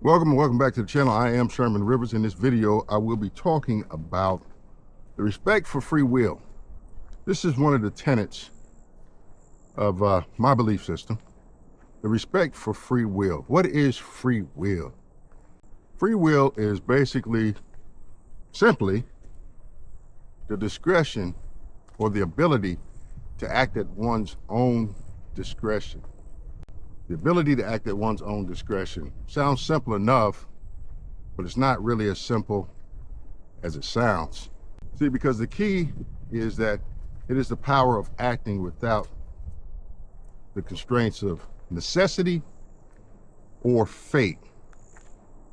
Welcome back to the channel. I am Sherman Rivers. In this video, I will be talking about the respect for free will. This is one of the tenets of my belief system, the respect for free will. What is free will? Free will is basically simply the discretion or the ability to act at one's own discretion. The ability to act at one's own discretion sounds simple enough, but it's not really as simple as it sounds. See, because the key is that it is the power of acting without the constraints of necessity or fate.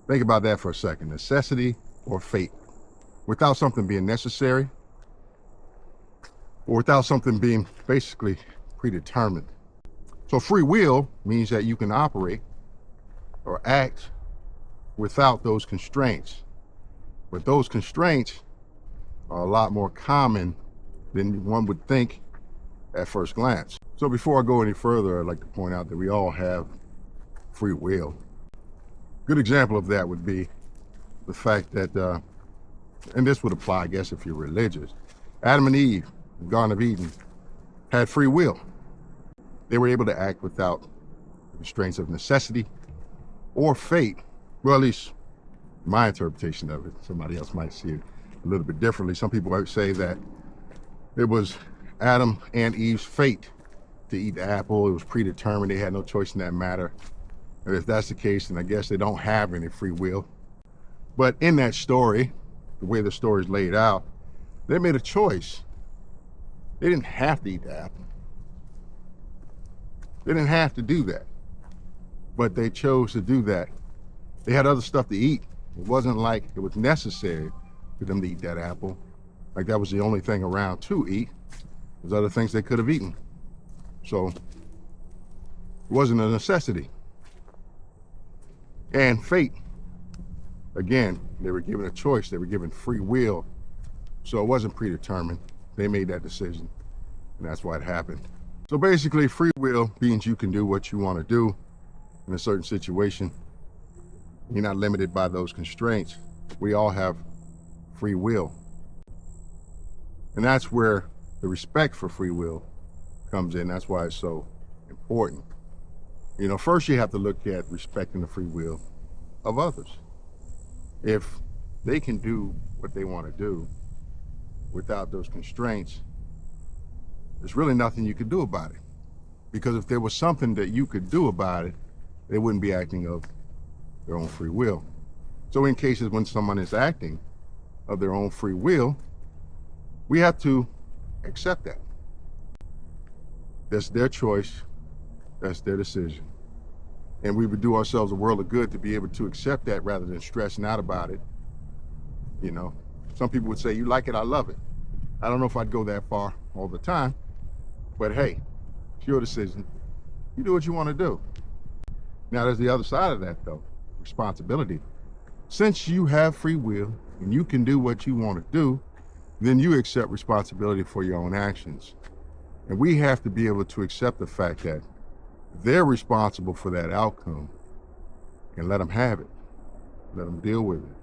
Think about that for a second. Necessity or fate. Without something being necessary or without something being basically predetermined. So free will means that you can operate or act without those constraints. But those constraints are a lot more common than one would think at first glance. So before I go any further, I'd like to point out that we all have free will. A good example of that would be the fact that, and this would apply, I guess, if you're religious, Adam and Eve, the Garden of Eden, had free will. They were able to act without the constraints of necessity or fate. Well, at least my interpretation of it. Somebody else might see it a little bit differently. Some people might say that it was Adam and Eve's fate to eat the apple. It was predetermined. They had no choice in that matter. And if that's the case, then I guess they don't have any free will. But in that story, the way the story is laid out, they made a choice. They didn't have to eat the apple. They didn't have to do that, but they chose to do that. They had other stuff to eat. It wasn't like it was necessary for them to eat that apple. Like that was the only thing around to eat. There's other things they could have eaten. So it wasn't a necessity. And fate, again, they were given a choice. They were given free will. So it wasn't predetermined. They made that decision, and that's why it happened. So basically, free will means you can do what you want to do in a certain situation. You're not limited by those constraints. We all have free will. And that's where the respect for free will comes in. That's why it's so important. You know, first you have to look at respecting the free will of others. If they can do what they want to do without those constraints, there's really nothing you could do about it. Because if there was something that you could do about it, they wouldn't be acting of their own free will. So in cases when someone is acting of their own free will, we have to accept that. That's their choice, that's their decision. And we would do ourselves a world of good to be able to accept that rather than stressing out about it. You know, some people would say, you like it, I love it. I don't know if I'd go that far all the time. But hey, it's your decision. You do what you want to do. Now there's the other side of that though, responsibility. Since you have free will and you can do what you want to do, then you accept responsibility for your own actions. And we have to be able to accept the fact that they're responsible for that outcome and let them have it. Let them deal with it.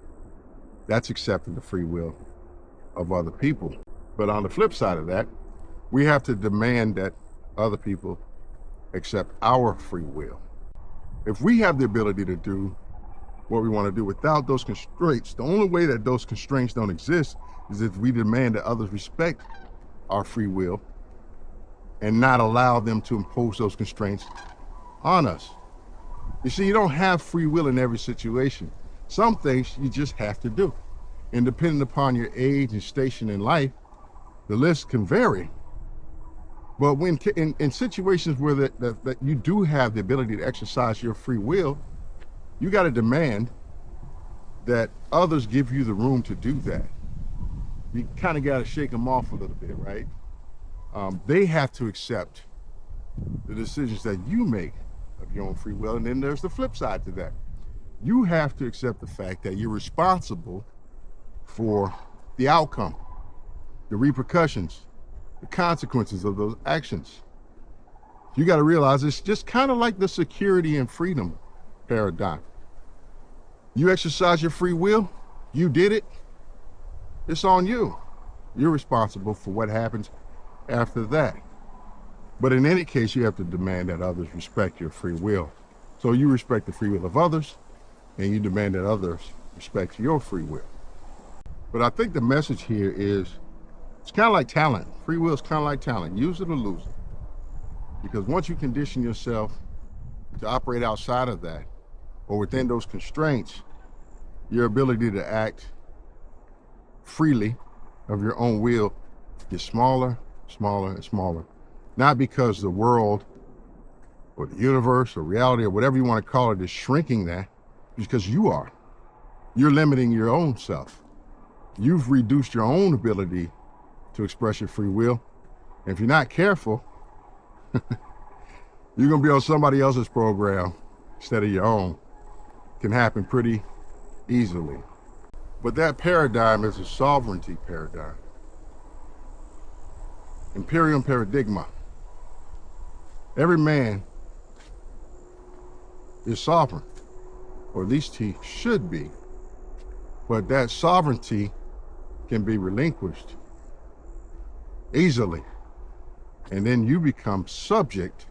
That's accepting the free will of other people. But on the flip side of that, we have to demand that other people accept our free will. If we have the ability to do what we want to do without those constraints, the only way that those constraints don't exist is if we demand that others respect our free will and not allow them to impose those constraints on us. You see, you don't have free will in every situation. Some things you just have to do. And depending upon your age and station in life, the list can vary. But when in situations where that you do have the ability to exercise your free will, you got to demand that others give you the room to do that. You kind of got to shake them off a little bit, right? They have to accept the decisions that you make of your own free will. And then there's the flip side to that. You have to accept the fact that you're responsible for the outcome, the repercussions, the consequences of those actions. You got to realize it's just kind of like the security and freedom paradigm. You exercise your free will, you did it, it's on you. You're responsible for what happens after that. But in any case, you have to demand that others respect your free will. So you respect the free will of others, and you demand that others respect your free will. But I think the message here is, it's kind of like talent. Free will is kind of like talent. Use it or lose it. Because once you condition yourself to operate outside of that, or within those constraints, your ability to act freely of your own will gets smaller, smaller, and smaller. Not because the world or the universe or reality or whatever you want to call it is shrinking that, because you are. You're limiting your own self. You've reduced your own ability to express your free will. And if you're not careful, you're going to be on somebody else's program instead of your own. It can happen pretty easily. But that paradigm is a sovereignty paradigm. Imperium paradigma. Every man is sovereign, or at least he should be. But that sovereignty can be relinquished easily. And then you become subject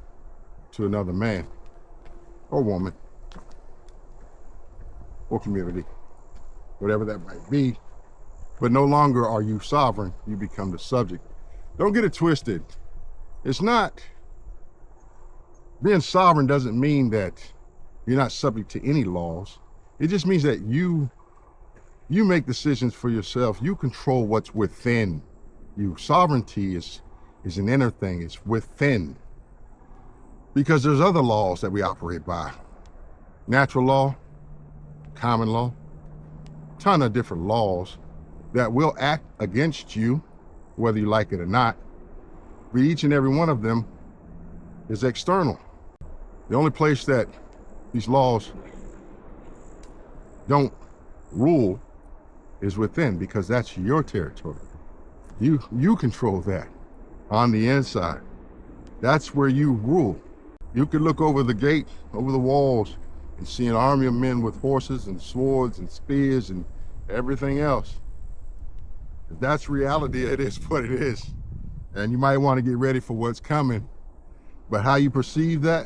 to another man or woman or community, whatever that might be. But no longer are you sovereign, you become the subject. Don't get it twisted. It's not, being sovereign doesn't mean that you're not subject to any laws. It just means that you make decisions for yourself. You control what's within you. Sovereignty is an inner thing. It's within. Because there's other laws that we operate by. Natural law, common law, ton of different laws that will act against you, whether you like it or not. But each and every one of them is external. The only place that these laws don't rule is within, because that's your territory. You control that on the inside. That's where you rule. You can look over the gate, over the walls, and see an army of men with horses and swords and spears and everything else. If that's reality, it is what it is. And you might want to get ready for what's coming. But how you perceive that,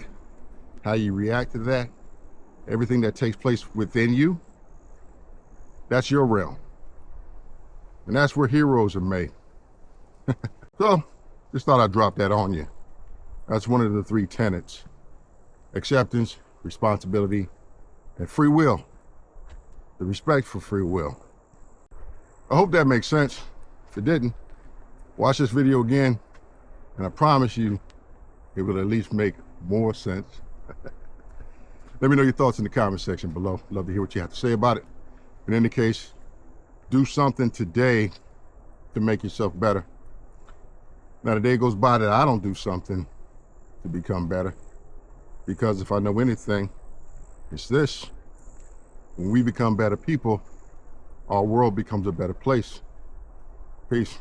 how you react to that, everything that takes place within you, that's your realm. And that's where heroes are made. So, just thought I'd drop that on you. That's one of the 3 tenets: acceptance, responsibility, and free will. The respect for free will. I hope that makes sense. If it didn't, watch this video again, and I promise you it will at least make more sense. Let me know your thoughts in the comment section below. Love to hear what you have to say about it. In any case, do something today to make yourself better. Not a day goes by that I don't do something to become better. Because if I know anything, it's this: when we become better people, our world becomes a better place. Peace.